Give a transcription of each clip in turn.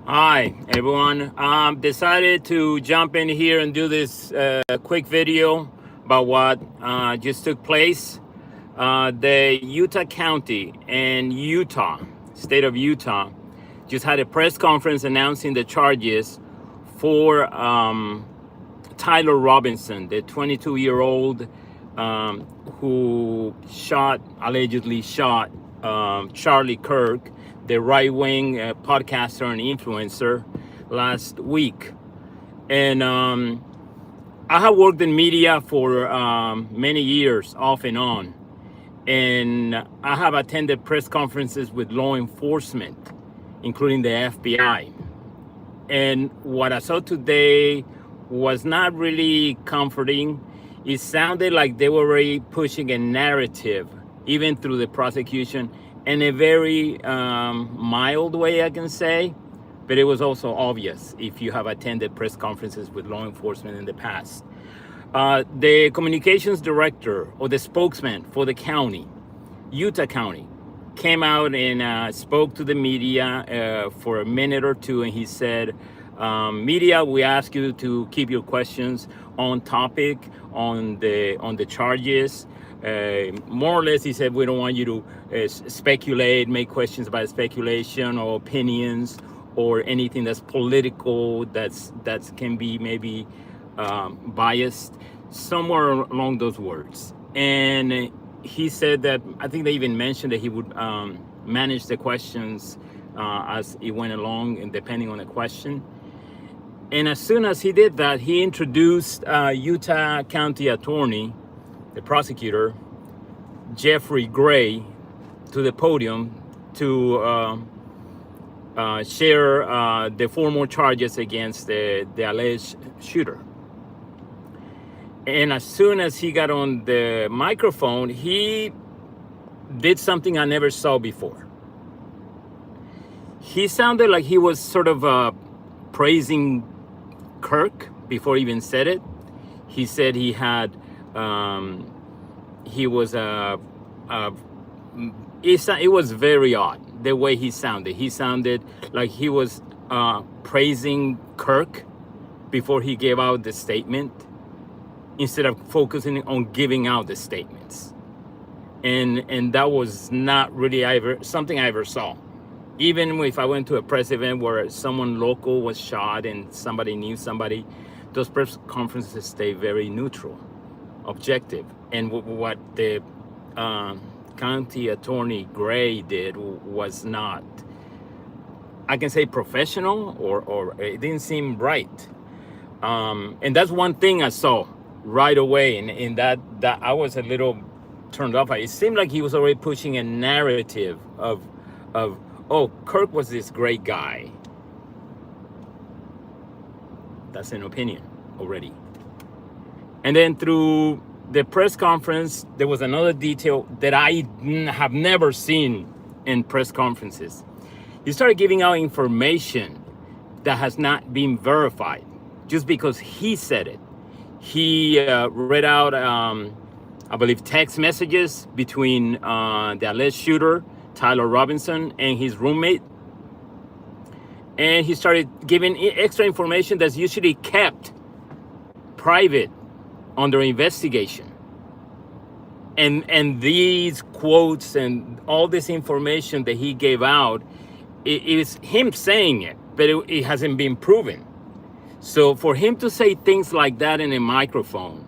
Hi, everyone. Decided to jump in here and do this quick video about what just took place. The Utah County and Utah, state of Utah, just had a press conference announcing the charges for Tyler Robinson, the 22-year-old who allegedly shot Charlie Kirk, the right-wing podcaster and influencer, last week. And I have worked in media for many years, off and on. And I have attended press conferences with law enforcement, including the FBI. And what I saw today was not really comforting. It sounded like they were already pushing a narrative, even through the prosecution, in a very mild way, I can say. But it was also obvious if you have attended press conferences with law enforcement in the past. The communications director or the spokesman for the county, Utah County, came out and spoke to the media for a minute or two, and he said, media, we ask you to keep your questions on topic, on the charges. More or less, he said, we don't want you to speculate, make questions about speculation or opinions or anything that's political, that can be maybe biased, somewhere along those words. And he said that, I think they even mentioned that he would manage the questions as it went along, and depending on the question. And as soon as he did that, he introduced Utah County Attorney, the prosecutor, Jeffrey Gray, to the podium to share the formal charges against the alleged shooter. And as soon as he got on the microphone, he did something I never saw before. He sounded like he was sort of praising Kirk before he even said it. He said he had, it was very odd the way he sounded. He sounded like he was praising Kirk before he gave out the statement, instead of focusing on giving out the statements. And that was not really something I ever saw. Even if I went to a press event where someone local was shot and somebody knew somebody, those press conferences stay very neutral, objective. And what the county attorney Gray did was not, I can say, professional, or it didn't seem right. And that's one thing I saw right away, and that I was a little turned off. It seemed like he was already pushing a narrative of oh, Kirk was this great guy. That's an opinion already. And then through the press conference, there was another detail that I have never seen in press conferences. He started giving out information that has not been verified just because he said it. He read out, I believe, text messages between the alleged shooter, Tyler Robinson, and his roommate. And he started giving extra information that's usually kept private under investigation. And these quotes and all this information that he gave out, it is him saying it, but it hasn't been proven. So for him to say things like that in a microphone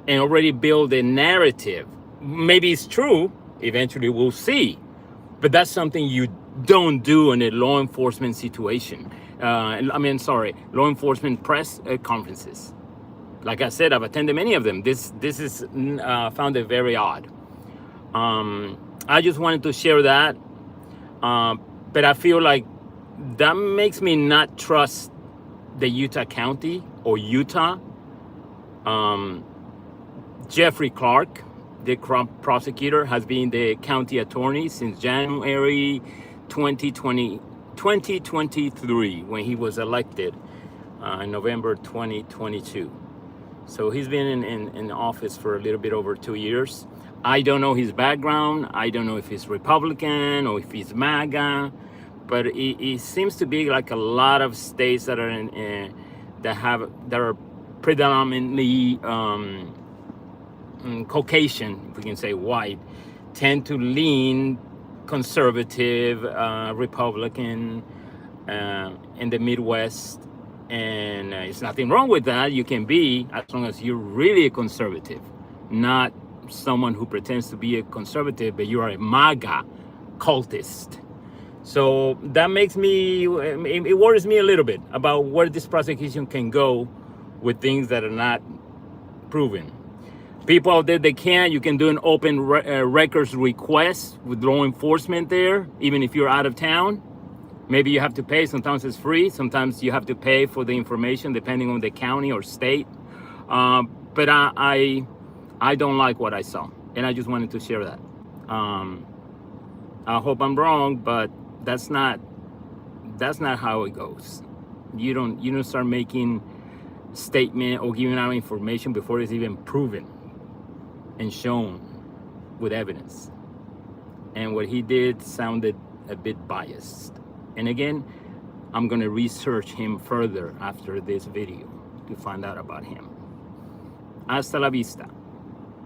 and already build a narrative, maybe it's true, eventually we'll see, but that's something you don't do in a law enforcement situation. Law enforcement press conferences. Like I said, I've attended many of them. This is found it very odd. I just wanted to share that, but I feel like that makes me not trust the Utah County or Utah. Jeffrey Clark, the prosecutor, has been the county attorney since January 2023, when he was elected in November 2022. So he's been in office for a little bit over 2 years. I don't know his background. I don't know if he's Republican or if he's MAGA, but it seems to be like a lot of states that are that are predominantly Caucasian, if we can say white, tend to lean conservative, Republican in the Midwest. And it's nothing wrong with that. You can be, as long as you're really a conservative, not someone who pretends to be a conservative, but you are a MAGA cultist. So that makes me, it worries me a little bit about where this prosecution can go with things that are not proven. People out there, you can do an open records request with law enforcement there, even if you're out of town. Maybe you have to pay. Sometimes it's free. Sometimes you have to pay for the information depending on the county or state. But I don't like what I saw, and I just wanted to share that. I hope I'm wrong, but that's not how it goes. You don't start making statement or giving out information before it's even proven and shown with evidence. And what he did sounded a bit biased. And again, I'm gonna research him further after this video to find out about him. Hasta la vista.